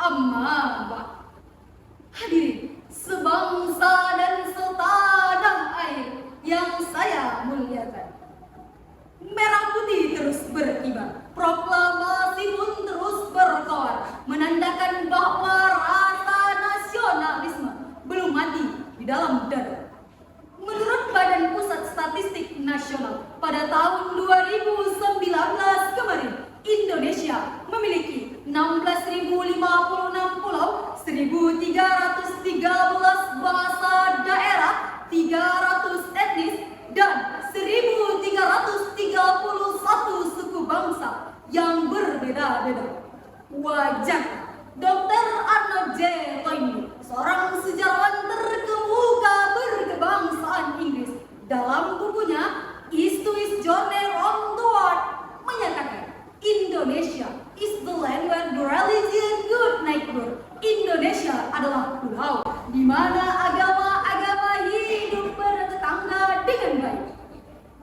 Amma ba'd. Hadirin sebangsa dan setanah air yang saya muliakan. Merah putih terus berkibar, proklamasi pun terus berkoar, menandakan bahwa rasa nasionalisme belum mati di dalam dada. Menurut Badan Pusat Statistik Nasional, pada tahun 2019 kemarin, Indonesia memiliki 16.056 pulau, 1.313 bahasa daerah, 300 etnis, dan 1.331 suku bangsa yang berbeda-beda. Wajar Dr. Arnold J. Toynbee, seorang sejarawan terkemuka berkebangsaan Inggris, dalam bukunya East to West Journey Round the World menyatakan, Indonesia is the land where duality and good neighbor. Indonesia adalah pulau di mana agama-agama hidup bertetangga dengan baik.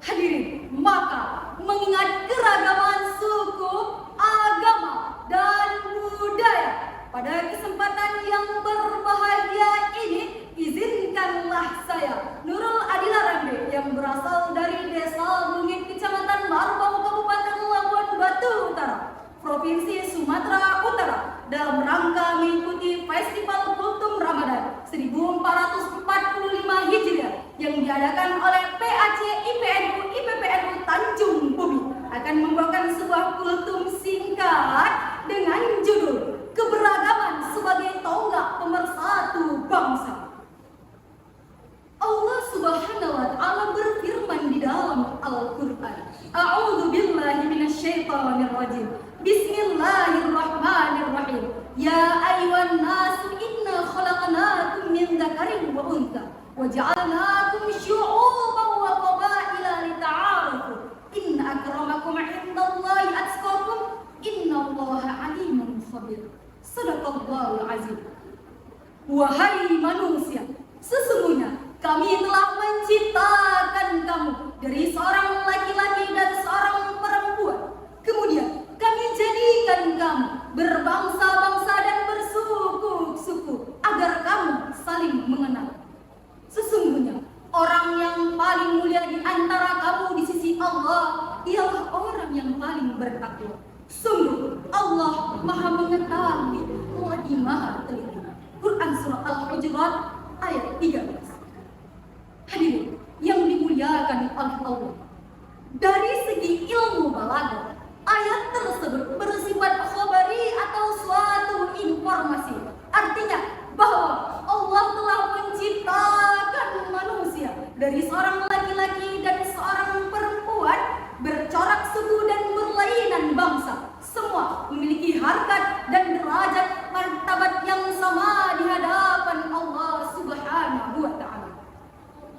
Hadirin, maka mengingat keragaman suku, agama, dan budaya, pada kesempatan yang berbahagia ini, izinkanlah saya, Nurul Adila Rambe, yang berasal dari Desa Bungit, Kecamatan Marbau, Kabupaten Labuan Batu Utara, Provinsi Sumatera Utara, dalam rangka mengikuti Festival Kultum Ramadan 1445 Hijriah yang diadakan oleh PAC IPNU IPPNU Tanjung Bumi, akan membawakan sebuah kultum singkat dengan judul Keberagaman sebagai Tonggak Pemersatu Bangsa. Allah Subhanahu wa Ta'ala berfirman di dalam Al-Qur'an, A'udzu billahi minasyaitonir rajim. Bismillahirrahmanirrahim. Ya ayyuhan nasu inna khalaqnakum min dzakarin wa untha wa ja'alnakum syu'uban wa qabaila lita'arafu. Inna akramakum 'indallahi atqakum. Innallaha 'alimun khabir. Shadaqallahul azim. Wahai manusia, sesungguhnya kami telah menciptakan kamu dari seorang laki-laki dan seorang perempuan. Kemudian kami jadikan kamu berbangsa-bangsa dan bersuku-suku agar kamu saling mengenal. Sesungguhnya orang yang paling mulia di antara kamu di sisi Allah ialah orang yang paling bertakwa. Sungguh Allah Maha Mengetahui lagi Maha Teliti. Quran Surah Al-Hujurat ayat 13. Hadirin yang dimuliakan oleh Allah, dari segi ilmu balaghah, ayat tersebut bersifat khabari atau suatu informasi. Artinya bahwa Allah telah menciptakan manusia dari seorang laki-laki dan seorang perempuan, bercorak suku dan berlainan bangsa. Semua memiliki harkat dan derajat martabat yang sama di hadapan Allah Subhanahu wa Ta'ala.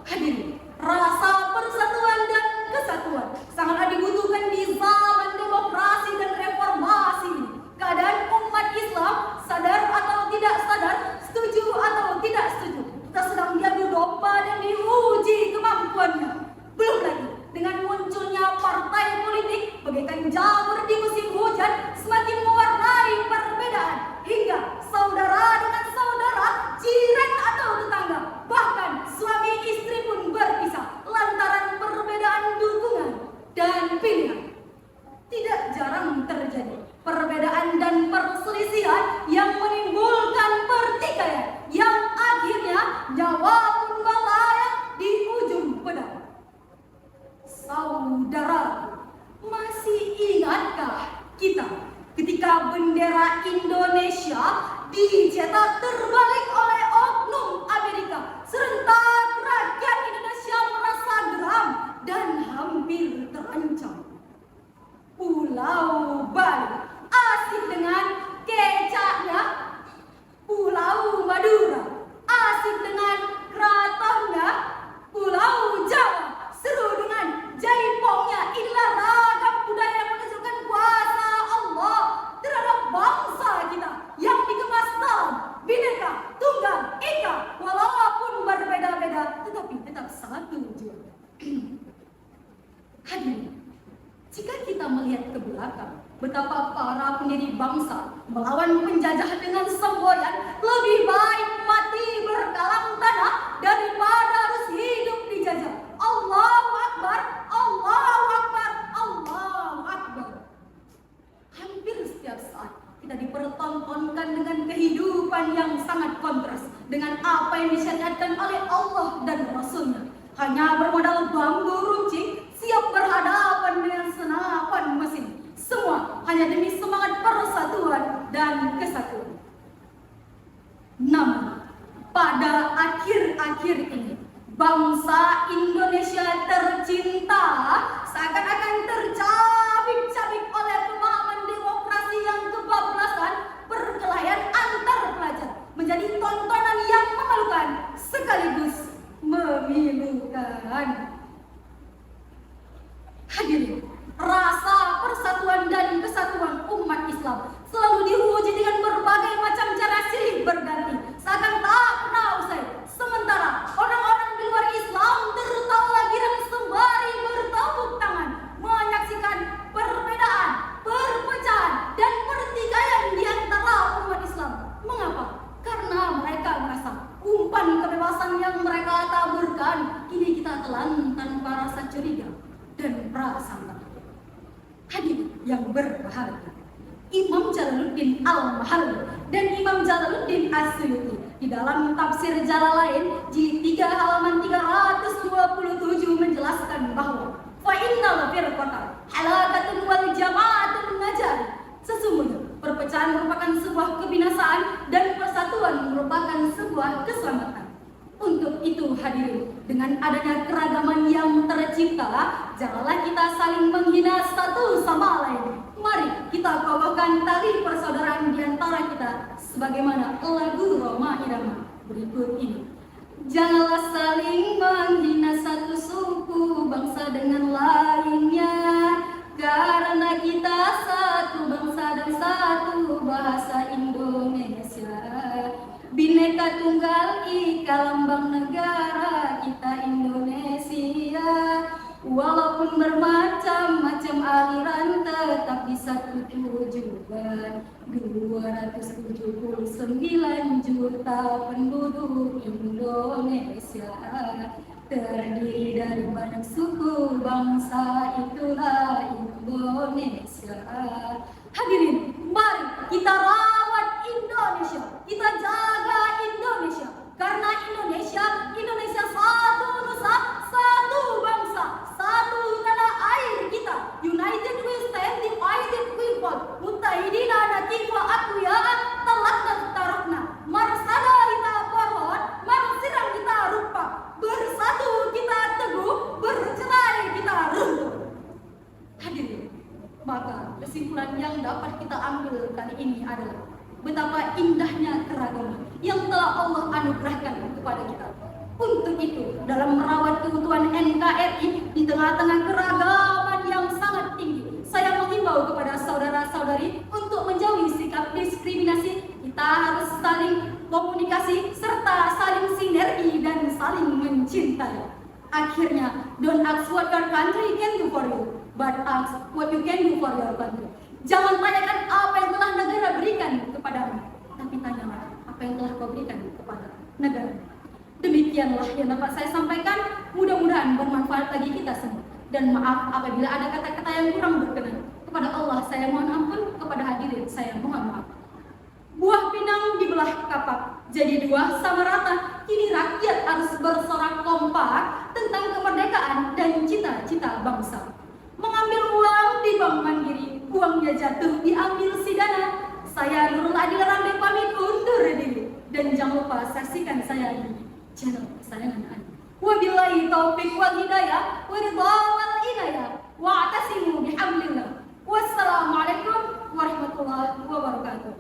Hadirin, rasa persatuan dan kesatuan sangatlah dibutuhkan di zaman demokrasi dan reformasi ini. Keadaan umat Islam, sadar atau tidak sadar, setuju atau tidak setuju, kita sedang diadu domba dan diuji kemampuannya. Belum lagi dengan munculnya partai politik bagaikan jamur di musim hujan, semakin mewarnai perbedaan, hingga saudara dengan saudara, jiran atau tetangga, bahkan suami istri pun berpisah lantaran perbedaan dukungan dan pilihan. Tidak jarang terjadi perbedaan dan perselisihan yang menimbulkan pertikaian, yang akhirnya nyawa pun melayang di ujung pedang. Saudara, masih ingatkah kita ketika bendera Indonesia dicetak terbalik oleh oknum Amerika? Serentak rakyat Indonesia merasa geram dan hampir terancam. Pulau Bali asik dengan kecapnya, Pulau Madura asik dengan keratonnya, Pulau Jawa seru dengan jaipongnya. Inilah ragam budaya yang menunjukkan kuasa Allah terhadap bangsa kita yang dikemas dalam Bhinneka Tunggal Ika, walaupun berbeda-beda tetapi tetap satu jua. Hadirin, jika kita melihat ke belakang, betapa para pendiri bangsa melawan penjajah dengan semboyan, lebih baik mati berdalam tanah daripada harus hidup dijajah. Allahu Akbar, Allahu Akbar, Allahu Akbar. Hampir setiap saat kita dipertontonkan dengan kehidupan yang sangat kontras dengan apa yang disyariatkan oleh Allah dan Rasulnya. Hanya bermodal bambu runcing, siap berhadapan dengan senapan mesin. Semua hanya demi semangat persatuan dan kesatuan. Namun, pada akhir-akhir ini, bangsa Indonesia tercinta seakan-akan tercabik-cabik oleh pemahaman demokrasi yang kebablasan, perkelahian antar pelajar menjadi tontonan yang memalukan sekaligus memilukan. Hadirin, rasa persatuan dan kesatuan umat Islam selalu diuji dengan berbagai macam cara silih berganti, seakan tak pernah usai. Sementara orang-orang di luar Islam tertawa lagi dan sembari bertepuk tangan menyaksikan perbedaan, perpecahan, dan pertikaian di antara umat Islam. Mengapa? Karena mereka merasa umpan kebebasan yang mereka taburkan kini kita telan tanpa rasa curiga dan prasangka. Hadirin yang berbahagia, Imam Jalaluddin Al-Mahalli dan Imam Jalaluddin As-Suyuti di dalam tafsir Jalalain jilid 3 halaman 327 menjelaskan bahwa fa innal firqata halakatun wal jama'atun najat. Sesungguhnya perpecahan merupakan sebuah kebinasaan dan persatuan merupakan sebuah keselamatan. Untuk itu hadirin, dengan adanya keragaman yang tercipta, janganlah kita saling menghina satu sama lain. Mari kita kokohkan tali persaudaraan di antara kita sebagaimana lagu Roma Irama berikut ini. Janganlah saling menghina satu suku bangsa dengan lainnya, karena kita satu bangsa dan satu bahasa Indonesia. Bhinneka Tunggal Ika lambang negara kita Indonesia. Walaupun bermacam-macam aliran tetap di satu tujuan. 279 juta penduduk Indonesia, terdiri dari banyak suku bangsa, itulah Indonesia. Hadirin, mari kita rawat Indonesia, kita jaga Indonesia, karena Indonesia satu nusa, satu bangsa, satu tanah air kita. United we stand, divided we fall. Mutahidina nakifa aqwiyaan, talatna tarakna. Marsada kita pohon, marsirang kita rupa. Bersatu kita teguh, bercerai kita runtuh. Hadirin, maka kesimpulan yang dapat kita ambil kali ini adalah betapa indahnya keragaman yang telah Allah anugerahkan kepada kita. Untuk itu, dalam merawat keutuhan NKRI di tengah-tengah keragaman yang sangat tinggi, saya menghimbau kepada saudara-saudari untuk menjauhi sikap diskriminasi. Kita harus saling komunikasi serta saling sinergi dan saling mencintai. Akhirnya, don't ask what your country can do for you, but ask what you can do for your country. Jangan tanyakan apa yang telah negara berikan kepadamu, tapi tanyalah apa yang telah kau berikan kepada negara. Demikianlah yang dapat saya sampaikan. Mudah-mudahan bermanfaat bagi kita semua. Dan maaf apabila ada kata-kata yang kurang berkenan. Kepada Allah saya mohon ampun, kepada hadirin saya mohon maaf. Buah pinang dibelah kapak jadi dua sama rata. Kini rakyat harus bersorak kompak tentang kemerdekaan dan cita-cita bangsa. Mengambil uang di Bank Mandiri, uangnya jatuh diambil si Dana. Saya Nurul Adil Rambe pamit undur diri. Dan jangan lupa saksikan saya di channel kesayangan Anda. Wabillahi taufiq wal hidayah wa ridha wal inayah wa'tasimu bihablillah. Wassalamualaikum warahmatullahi wabarakatuh.